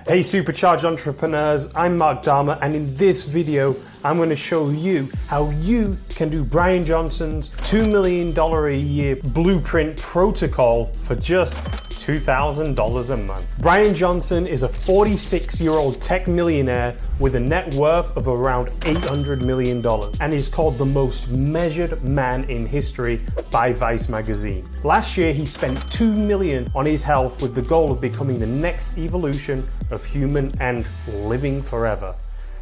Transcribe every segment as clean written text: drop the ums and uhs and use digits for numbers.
Hey Supercharged Entrepreneurs, I'm Mark Dhamma, and in this video I'm going to show you how you can do Bryan Johnson's $2 million a year blueprint protocol for just $2,000 a month. Bryan Johnson is a 46-year-old tech millionaire with a net worth of around $800 million and is called the most measured man in history by Vice magazine. Last year he spent $2 million on his health with the goal of becoming the next evolution of human and living forever.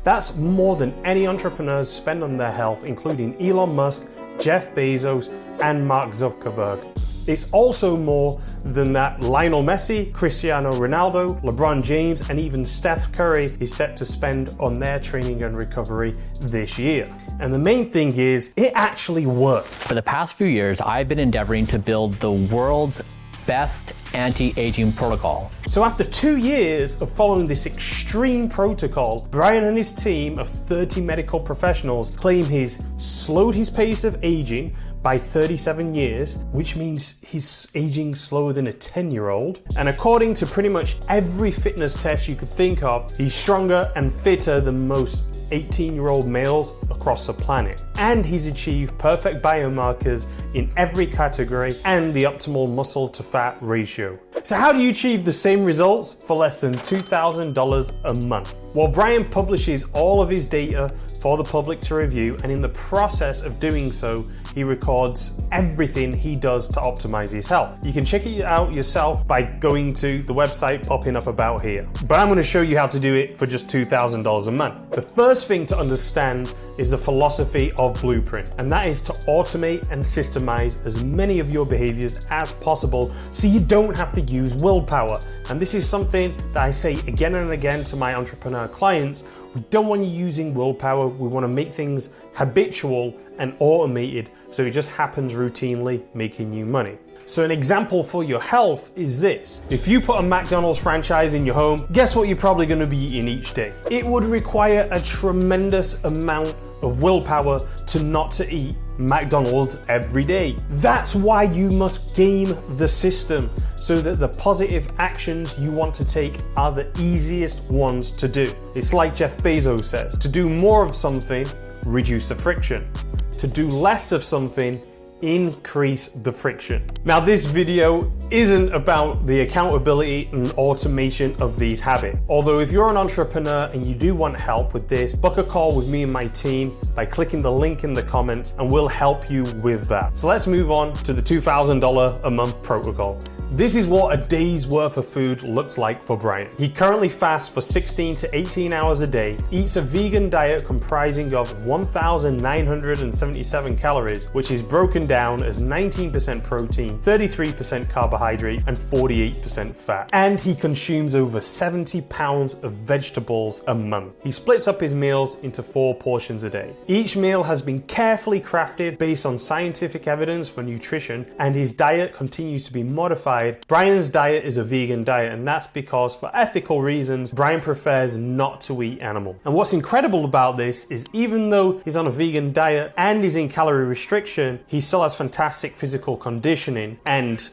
That's more than any entrepreneurs spend on their health, including Elon Musk, Jeff Bezos, and Mark Zuckerberg. It's also more than that Lionel Messi, Cristiano Ronaldo, LeBron James, and even Steph Curry is set to spend on their training and recovery this year. And the main thing is, it actually worked. For the past few years, I've been endeavoring to build the world's best anti-aging protocol. So after 2 years of following this extreme protocol, Bryan and his team of 30 medical professionals claim he's slowed his pace of aging by 37 years, which means he's aging slower than a 10-year-old. And according to pretty much every fitness test you could think of, he's stronger and fitter than most 18-year-old males across the planet. And he's achieved perfect biomarkers in every category and the optimal muscle to fat ratio. So how do you achieve the same results for less than $2,000 a month? Well, Bryan publishes all of his data for the public to review, and in the process of doing so, he records everything he does to optimize his health. You can check it out yourself by going to the website popping up about here. But I'm going to show you how to do it for just $2,000 a month. The first thing to understand is the philosophy of Blueprint, and that is to automate and systemize as many of your behaviors as possible so you don't have to use willpower. And this is something that I say again and again to my entrepreneur clients. We don't want you using willpower. We want to make things habitual and automated so it just happens routinely, making you money. So an example for your health is this. If you put a McDonald's franchise in your home, guess what you're probably going to be eating each day? It would require a tremendous amount of willpower to not to eat McDonald's every day. That's why you must game the system so that the positive actions you want to take are the easiest ones to do. It's like Jeff Bezos says, to do more of something, reduce the friction. To do less of something, increase the friction. Now this video isn't about the accountability and automation of these habits. Although if you're an entrepreneur and you do want help with this, book a call with me and my team by clicking the link in the comments and we'll help you with that. So let's move on to the $2,000 a month protocol. This is what a day's worth of food looks like for Bryan. He currently fasts for 16 to 18 hours a day, eats a vegan diet comprising of 1,977 calories, which is broken down as 19% protein, 33% carbohydrate, and 48% fat. And he consumes over 70 pounds of vegetables a month. He splits up his meals into 4 portions a day. Each meal has been carefully crafted based on scientific evidence for nutrition, and his diet continues to be modified. Bryan's diet is a vegan diet, and that's because for ethical reasons, Bryan prefers not to eat animal. And what's incredible about this is even though he's on a vegan diet and he's in calorie restriction, he still has fantastic physical conditioning and,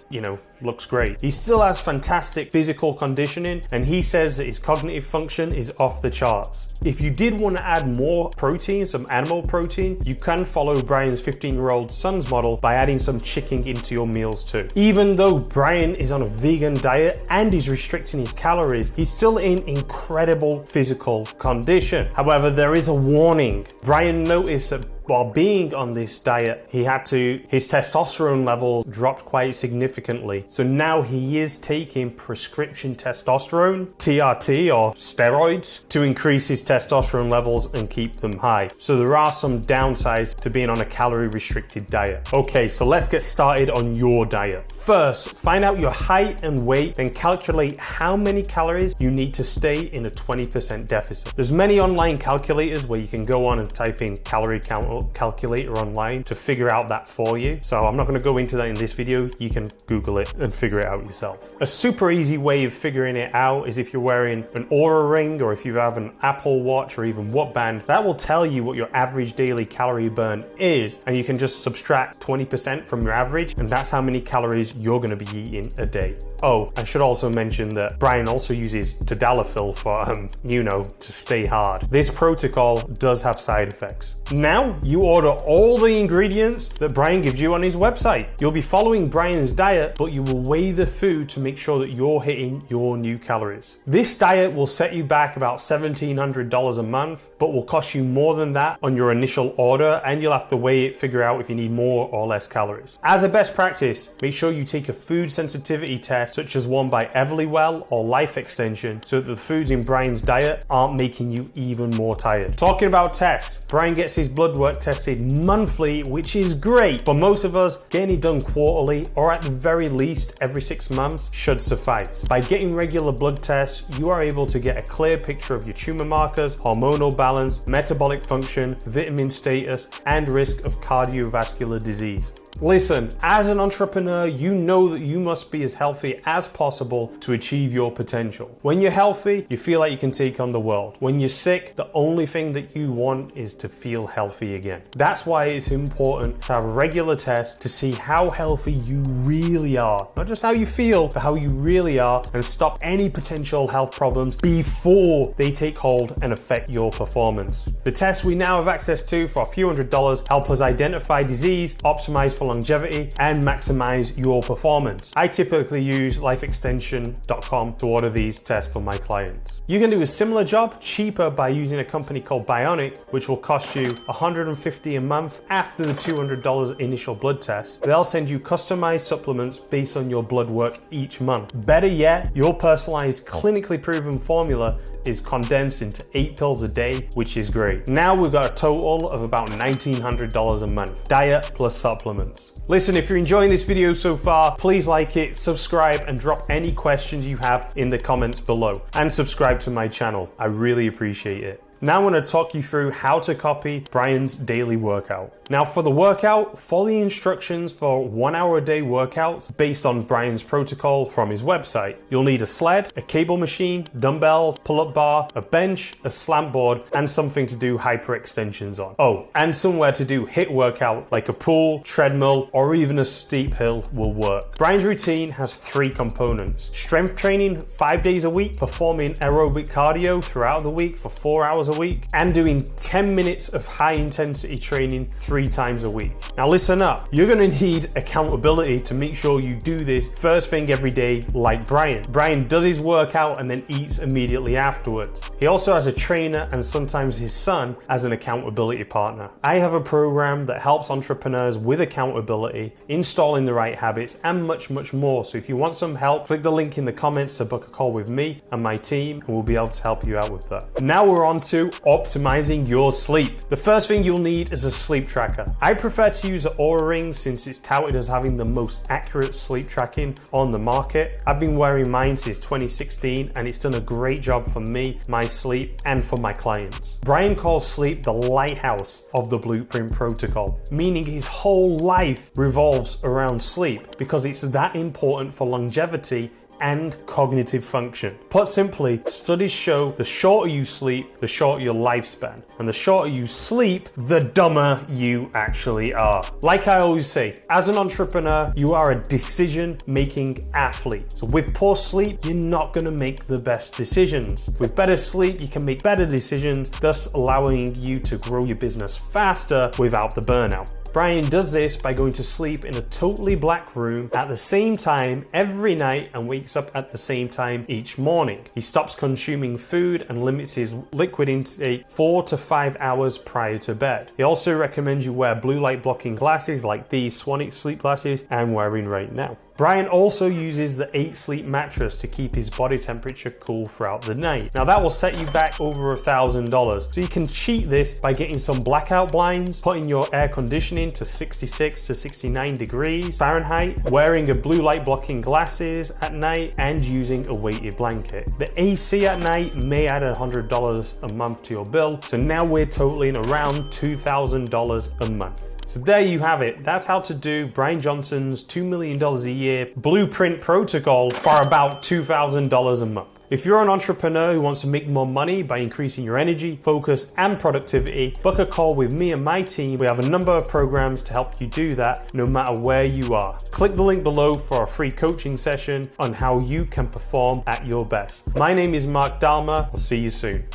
looks great. He still has fantastic physical conditioning, and he says that his cognitive function is off the charts. If you did want to add more protein, some animal protein, you can follow Bryan's 15-year-old son's model by adding some chicken into your meals too. Even though Bryan is on a vegan diet and he's restricting his calories, he's still in incredible physical condition. However, there is a warning. Bryan noticed that while being on this diet, his testosterone levels dropped quite significantly. So now he is taking prescription testosterone, TRT or steroids, to increase his testosterone levels and keep them high. So there are some downsides to being on a calorie restricted diet. Okay, so let's get started on your diet. First, find out your height and weight, then calculate how many calories you need to stay in a 20% deficit. There's many online calculators where you can go on and type in calorie count calculator online to figure out that for you. So I'm not going to go into that in this video. You can Google it and figure it out yourself. A super easy way of figuring it out is if you're wearing an Oura ring, or if you have an Apple Watch, or even Whoopband, that will tell you what your average daily calorie burn is, and you can just subtract 20% from your average, and that's how many calories you're going to be eating a day. Oh, I should also mention that Bryan also uses tadalafil for, to stay hard. This protocol does have side effects. Now, you order all the ingredients that Bryan gives you on his website. You'll be following Bryan's diet, but you will weigh the food to make sure that you're hitting your new calories. This diet will set you back about $1,700 a month, but will cost you more than that on your initial order, and you'll have to weigh it, figure out if you need more or less calories. As a best practice, make sure you take a food sensitivity test, such as one by Everlywell or Life Extension, so that the foods in Bryan's diet aren't making you even more tired. Talking about tests, Bryan gets his blood work tested monthly, which is great, but most of us getting it done quarterly, or at the very least every 6 months should suffice. By getting regular blood tests, you are able to get a clear picture of your tumor markers, hormonal balance, metabolic function, vitamin status, and risk of cardiovascular disease. Listen, as an entrepreneur, you know that you must be as healthy as possible to achieve your potential. When you're healthy, you feel like you can take on the world. When you're sick, the only thing that you want is to feel healthy again. That's why it's important to have regular tests to see how healthy you really are. Not just how you feel, but how you really are, and stop any potential health problems before they take hold and affect your performance. The tests we now have access to for a few $100s help us identify disease, optimize for longevity, and maximize your performance. I typically use lifeextension.com to order these tests for my clients. You can do a similar job cheaper by using a company called Bionic, which will cost you $150 a month after the $200 initial blood test. They'll send you customized supplements based on your blood work each month. Better yet, your personalized, clinically proven formula is condensed into 8 pills a day, which is great. Now we've got a total of about $1,900 a month, diet plus supplements. Listen, if you're enjoying this video so far, please like it, subscribe, and drop any questions you have in the comments below. And subscribe to my channel. I really appreciate it. Now I'm going to talk you through how to copy Bryan's daily workout. Now for the workout, follow the instructions for 1 hour a day workouts based on Bryan's protocol from his website. You'll need a sled, a cable machine, dumbbells, pull-up bar, a bench, a slant board, and something to do hyperextensions on. Oh, and somewhere to do HIIT workout like a pool, treadmill, or even a steep hill will work. Bryan's routine has 3 components: strength training 5 days a week, performing aerobic cardio throughout the week for 4 hours a week, and doing 10 minutes of high intensity training 3 times a week. Now listen up, you're going to need accountability to make sure you do this first thing every day like Bryan. Bryan does his workout and then eats immediately afterwards. He also has a trainer and sometimes his son as an accountability partner. I have a program that helps entrepreneurs with accountability, installing the right habits, and much more. So if you want some help, click the link in the comments to book a call with me and my team, and we'll be able to help you out with that. Now we're on to optimizing your sleep. The first thing you'll need is a sleep tracker. I prefer to use an Oura ring since it's touted as having the most accurate sleep tracking on the market. I've been wearing mine since 2016 and it's done a great job for me, my sleep, and for my clients. Bryan calls sleep the lighthouse of the Blueprint protocol, meaning his whole life revolves around sleep because it's that important for longevity and cognitive function. Put simply, studies show the shorter you sleep, the shorter your lifespan. And the shorter you sleep, the dumber you actually are. Like I always say, as an entrepreneur, you are a decision-making athlete. So with poor sleep, you're not going to make the best decisions. With better sleep, you can make better decisions, thus allowing you to grow your business faster without the burnout. Bryan does this by going to sleep in a totally black room at the same time every night and wakes up at the same time each morning. He stops consuming food and limits his liquid intake 4 to 5 hours prior to bed. He also recommends you wear blue light blocking glasses like these Swanwick sleep glasses I'm wearing right now. Bryan also uses the 8 Sleep mattress to keep his body temperature cool throughout the night. Now that will set you back over $1,000. So you can cheat this by getting some blackout blinds, putting your air conditioning to 66 to 69 degrees Fahrenheit, wearing a blue light blocking glasses at night, and using a weighted blanket. The AC at night may add $100 a month to your bill, so now we're totaling around $2,000 a month. So there you have it. That's how to do Bryan Johnson's $2 million a year blueprint protocol for about $2,000 a month. If you're an entrepreneur who wants to make more money by increasing your energy, focus, and productivity, book a call with me and my team. We have a number of programs to help you do that no matter where you are. Click the link below for a free coaching session on how you can perform at your best. My name is Mark Dhamma. I'll see you soon.